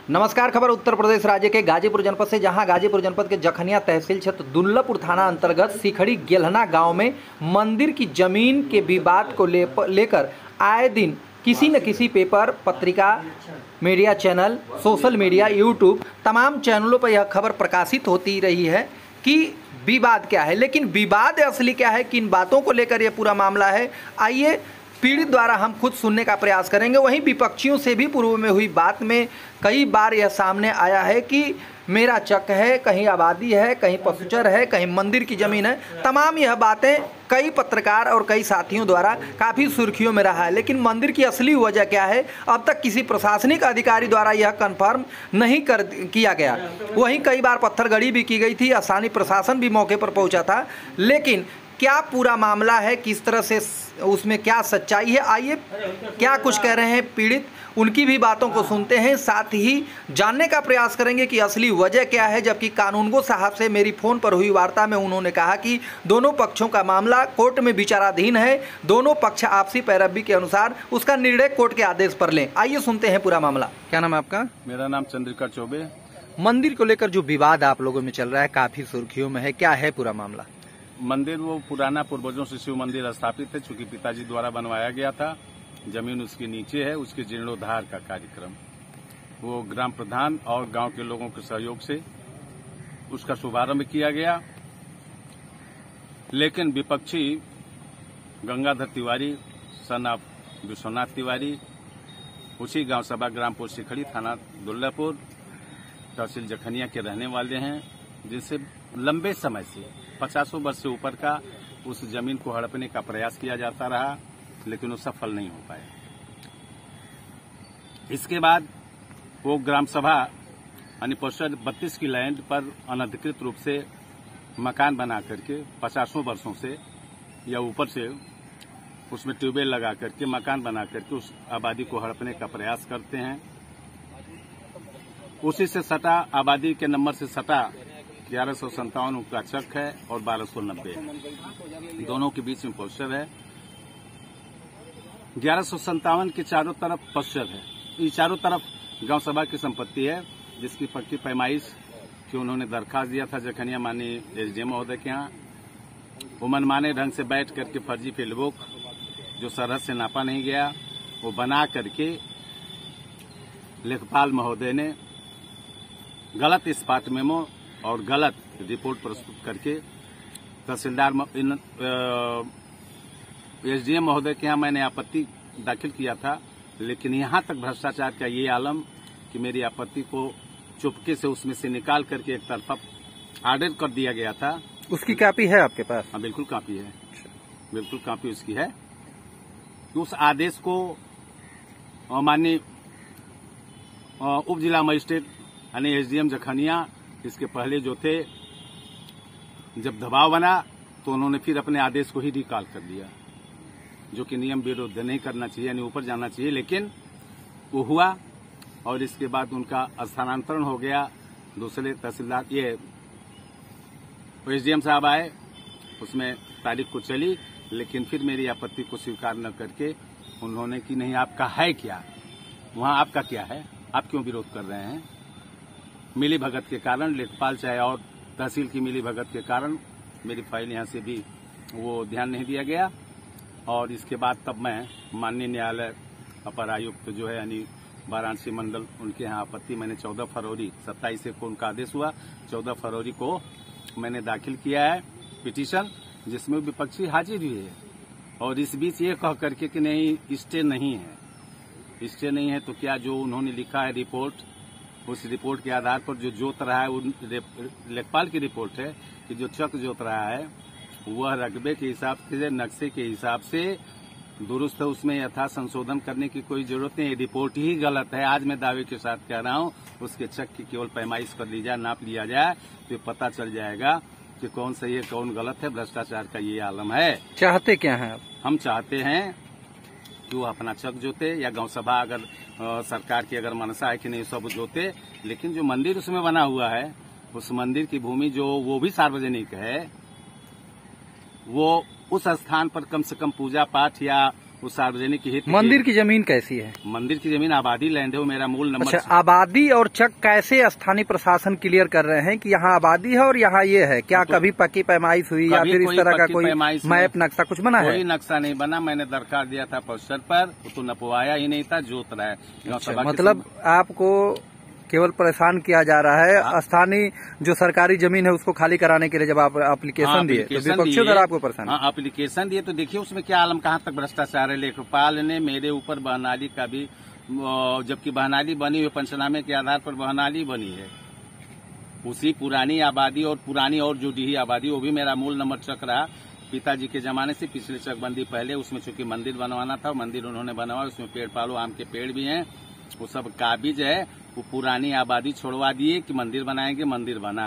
नमस्कार। खबर उत्तर प्रदेश राज्य के गाजीपुर जनपद से, जहां गाजीपुर जनपद के जखनिया तहसील क्षेत्र दुल्लभपुर थाना अंतर्गत सिखड़ी गेलहना गांव में मंदिर की जमीन के विवाद को लेकर आए दिन किसी न किसी पेपर, पत्रिका, media channel, social media, YouTube तमाम चैनलों पर यह खबर प्रकाशित होती रही है कि विवाद क्या है। लेकिन विवाद असली क्या है, किन बातों को लेकर यह पूरा मामला है, आइए पीड़ित द्वारा हम खुद सुनने का प्रयास करेंगे। वहीं विपक्षियों से भी पूर्व में हुई बात में कई बार यह सामने आया है कि मेरा चक है, कहीं आबादी है, कहीं पशुचर है, कहीं मंदिर की जमीन है। तमाम यह बातें कई पत्रकार और कई साथियों द्वारा काफ़ी सुर्खियों में रहा है। लेकिन मंदिर की असली वजह क्या है, अब तक किसी प्रशासनिक अधिकारी द्वारा यह कन्फर्म नहीं किया गया। वहीं कई बार पत्थरगड़ी भी की गई थी, स्थानीय प्रशासन भी मौके पर पहुंचा था। लेकिन क्या पूरा मामला है, किस तरह से उसमें क्या सच्चाई है, आइए क्या कुछ कह रहे हैं पीड़ित, उनकी भी बातों को सुनते हैं। साथ ही जानने का प्रयास करेंगे कि असली वजह क्या है। जबकि कानूनगो साहब से मेरी फ़ोन पर हुई वार्ता में उन्होंने कहा कि दोनों पक्षों का मामला कोर्ट में विचाराधीन है, दोनों पक्ष आपसी पैरवी के अनुसार उसका निर्णय कोर्ट के आदेश पर लें। आइए सुनते हैं पूरा मामला। क्या नाम है आपका? मेरा नाम चंद्रिका चौबे। मंदिर को लेकर जो विवाद आप लोगों में चल रहा है काफ़ी सुर्खियों में है, क्या है पूरा मामला? मंदिर वो पुराना पूर्वजों से शिव मंदिर स्थापित है, चूंकि पिताजी द्वारा बनवाया गया था। जमीन उसके नीचे है, उसके जीर्णोद्धार का कार्यक्रम वो ग्राम प्रधान और गांव के लोगों के सहयोग से उसका शुभारंभ किया गया। लेकिन विपक्षी गंगाधर तिवारी सन ऑफ विश्वनाथ तिवारी उसी गांव सभा ग्राम पोस्ट सिखड़ी, थाना दुल्लभपुर, तहसील जखनिया के रहने वाले हैं, जिनसे लंबे समय से 50 वर्ष से ऊपर का उस जमीन को हड़पने का प्रयास किया जाता रहा, लेकिन वो सफल नहीं हो पाया। इसके बाद वो ग्राम सभा यानी पोस्टर 32 की लैंड पर अनधिकृत रूप से मकान बना करके 50 वर्षों से या ऊपर से उसमें ट्यूबवेल लगा करके मकान बना करके उस आबादी को हड़पने का प्रयास करते हैं। उसी से सटा आबादी के नंबर से सटा 1157 उनका चक है और 1290 दोनों के बीच में पोस्टर है। 1157 के चारों तरफ पोस्टर है। ये चारों तरफ गांव सभा की संपत्ति है, जिसकी पक्की पैमाइश की उन्होंने दरखास्त दिया था जखनिया माननीय एसडीएम महोदय के यहाँ। वो मनमाने ढंग से बैठ करके फर्जी फील्ड बुक जो सरहद से नापा नहीं गया वो बना करके लेखपाल महोदय ने गलत इस्पात मेमो और गलत रिपोर्ट प्रस्तुत करके तहसीलदार एसडीएम महोदय के यहाँ मैंने आपत्ति दाखिल किया था। लेकिन यहाँ तक भ्रष्टाचार का ये आलम कि मेरी आपत्ति को चुपके से उसमें से निकाल करके एक तरफा ऑर्डर कर दिया गया था। उसकी कॉपी है आपके पास? हाँ, बिल्कुल कॉपी है, बिल्कुल कॉपी उसकी है। उस आदेश को माननीय उप जिला मजिस्ट्रेट यानी एसडीएम जखनिया, इसके पहले जो थे, जब दबाव बना तो उन्होंने फिर अपने आदेश को ही रिकॉल कर दिया, जो कि नियम विरुद्ध नहीं करना चाहिए, यानी ऊपर जाना चाहिए। लेकिन वो हुआ और इसके बाद उनका स्थानांतरण हो गया। दूसरे तहसीलदार ये एसडीएम साहब आए, उसमें तारीख को चली, लेकिन फिर मेरी आपत्ति को स्वीकार न करके उन्होंने कि नहीं आपका है क्या, वहां आपका क्या है, आप क्यों विरोध कर रहे हैं। मिली भगत के कारण, लेखपाल चाहे और तहसील की मिली भगत के कारण मेरी फाइल यहाँ से भी वो ध्यान नहीं दिया गया। और इसके बाद तब मैं माननीय न्यायालय अपर आयुक्त जो है यानी वाराणसी मंडल, उनके यहाँ आपत्ति मैंने 14 फरवरी 27 को उनका आदेश हुआ, 14 फरवरी को मैंने दाखिल किया है पिटीशन, जिसमें विपक्षी हाजिर भी है। और इस बीच ये कह करके कि नहीं स्टे नहीं है, स्टे नहीं है, तो क्या जो उन्होंने लिखा है रिपोर्ट, उस रिपोर्ट के आधार पर जो जोत रहा है, वो लेखपाल की रिपोर्ट है कि जो चक जोत रहा है वह रकबे के हिसाब से, नक्शे के हिसाब से दुरुस्त है, उसमें यथा संशोधन करने की कोई जरूरत नहीं है। रिपोर्ट ही गलत है। आज मैं दावे के साथ कह रहा हूँ, उसके चक की केवल पैमाइश कर ली जाए, नाप लिया जाए, तो पता चल जाएगा कि कौन सही है कौन गलत है। भ्रष्टाचार का ये आलम है। चाहते क्या है आप? हम चाहते हैं कि वो अपना चक जोते, या गांव सभा अगर सरकार की अगर मनसा है कि नहीं सब जोते, लेकिन जो मंदिर उसमें बना हुआ है, उस मंदिर की भूमि जो वो भी सार्वजनिक है, वो उस स्थान पर कम से कम पूजा पाठ या उस सार्वजनिक हित मंदिर की जमीन कैसी है? मंदिर की जमीन आबादी लैंड है, वो मेरा मूल नंबर। अच्छा, आबादी और चक कैसे स्थानीय प्रशासन क्लियर कर रहे हैं कि यहाँ आबादी है और यहाँ ये है? क्या कभी पक्की पैमाइश हुई या फिर इस तरह का कोई मैप नक्शा कुछ बना है? कोई नक्शा नहीं बना। मैंने दरखास्त दिया था पोस्टर पर, तो नपवाया ही नहीं था, जोत रहा है। अच्छा, मतलब आपको केवल परेशान किया जा रहा है। स्थानीय जो सरकारी जमीन है उसको खाली कराने के लिए जब आप एप्लीकेशन दिए तो विपक्षी द्वारा आपको परेशान? हाँ, एप्लीकेशन दिए तो देखिए उसमें क्या आलम, कहाँ तक भ्रष्टाचार है। लेखपाल ने मेरे ऊपर बहनाली का भी, जबकि बहनाली बनी हुई पंचनामे के आधार पर बहनाली बनी है, उसी पुरानी आबादी और पुरानी और जो डीही आबादी, वो भी मेरा मूल नंबर चक रहा पिताजी के जमाने से। पिछली चकबंदी पहले उसमें चूंकि मंदिर बनवाना था, मंदिर उन्होंने बनवाया, उसमें पेड़ पालो आम के पेड़ भी हैं, वो सब काबिज है। वो पुरानी आबादी छोड़वा दिए कि मंदिर बनाएंगे, मंदिर बना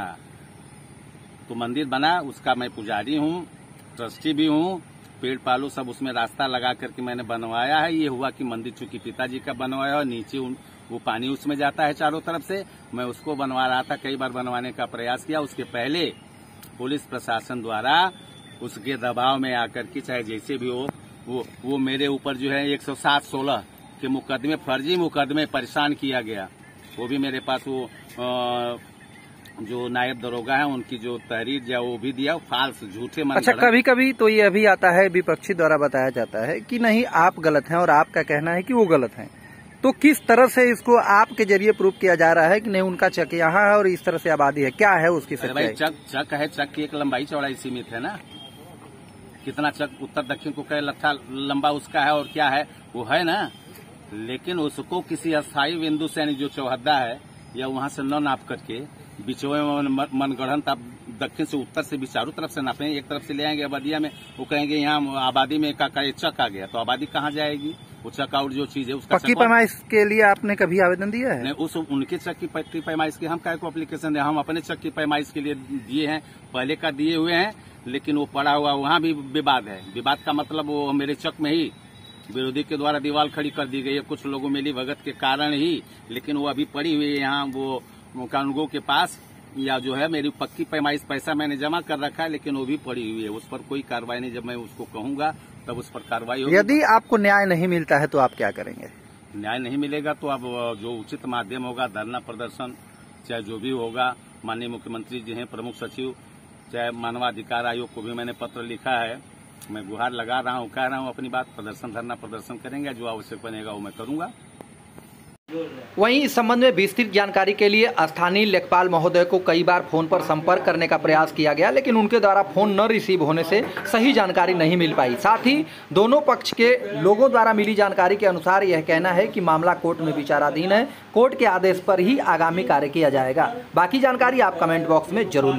तो मंदिर बना, उसका मैं पुजारी हूँ, ट्रस्टी भी हूँ। पेड़ पालो सब उसमें रास्ता लगा करके मैंने बनवाया है। ये हुआ कि मंदिर चूंकि पिताजी का बनवाया है, नीचे वो पानी उसमें जाता है चारों तरफ से, मैं उसको बनवा रहा था, कई बार बनवाने का प्रयास किया। उसके पहले पुलिस प्रशासन द्वारा उसके दबाव में आकर के, चाहे जैसे भी हो, वो मेरे ऊपर जो है 107-16 के मुकदमे, फर्जी मुकदमे परेशान किया गया। वो भी मेरे पास वो जो नायब दरोगा है उनकी जो तहरीर जो वो भी दिया, फाल्स झूठे मन। अच्छा, कभी कभी तो ये अभी आता है, विपक्षी द्वारा बताया जाता है कि नहीं आप गलत हैं और आपका कहना है कि वो गलत हैं, तो किस तरह से इसको आपके जरिए प्रूव किया जा रहा है कि नहीं उनका चक यहाँ है और इस तरह से आबादी है? क्या है उसकी सच्चाई? भाई चक है, चक की एक लंबाई चौड़ाई सीमित है ना। कितना चक उत्तर दक्षिण को कई लट्ठा लंबा उसका है और क्या है वो है ना, लेकिन उसको किसी अस्थायी बिंदु से, यानी जो चौहद्दा है या वहां से न नाप करके बिचौए मनगढ़ंत आप दक्षिण से उत्तर से भी चारों तरफ से नापें, एक तरफ से ले आएंगे आबादिया में, वो कहेंगे यहाँ आबादी में का चक आ गया, तो आबादी कहाँ जाएगी? वो चक और जो चीज है उसका पक्की पैमाइश के लिए आपने कभी आवेदन दिया है? नहीं, उस उनके चक की पक्की पैमाइश की हम काय को एप्लीकेशन दिया, हम अपने चक की पैमाइश के लिए दिए हैं, पहले का दिए हुए हैं, लेकिन वो पड़ा हुआ वहाँ भी विवाद है। विवाद का मतलब वो मेरे चक में ही विरोधी के द्वारा दीवार खड़ी कर दी गई है, कुछ लोगों मिली भगत के कारण ही, लेकिन वो अभी पड़ी हुई है यहाँ वो कानूनगो के पास, या जो है मेरी पक्की पैमाइश पैसा मैंने जमा कर रखा है, लेकिन वो भी पड़ी हुई है, उस पर कोई कार्रवाई नहीं। जब मैं उसको कहूंगा तब उस पर कार्रवाई होगी। यदि आपको न्याय नहीं मिलता है तो आप क्या करेंगे? न्याय नहीं मिलेगा तो अब जो उचित माध्यम होगा, धरना प्रदर्शन, चाहे जो भी होगा, माननीय मुख्यमंत्री जी हैं, प्रमुख सचिव, चाहे मानवाधिकार आयोग को भी मैंने पत्र लिखा है, मैं गुहार लगा रहा हूँ, कह रहा हूँ अपनी बात, प्रदर्शन धरना प्रदर्शन करेंगे, जो आवश्यक बनेगा वो मैं करूंगा। वहीं इस संबंध में विस्तृत जानकारी के लिए स्थानीय लेखपाल महोदय को कई बार फोन पर संपर्क करने का प्रयास किया गया, लेकिन उनके द्वारा फोन न रिसीव होने से सही जानकारी नहीं मिल पाई। साथ ही दोनों पक्ष के लोगों द्वारा मिली जानकारी के अनुसार यह कहना है कि मामला कोर्ट में विचाराधीन है, कोर्ट के आदेश पर ही आगामी कार्य किया जाएगा। बाकी जानकारी आप कमेंट बॉक्स में जरूर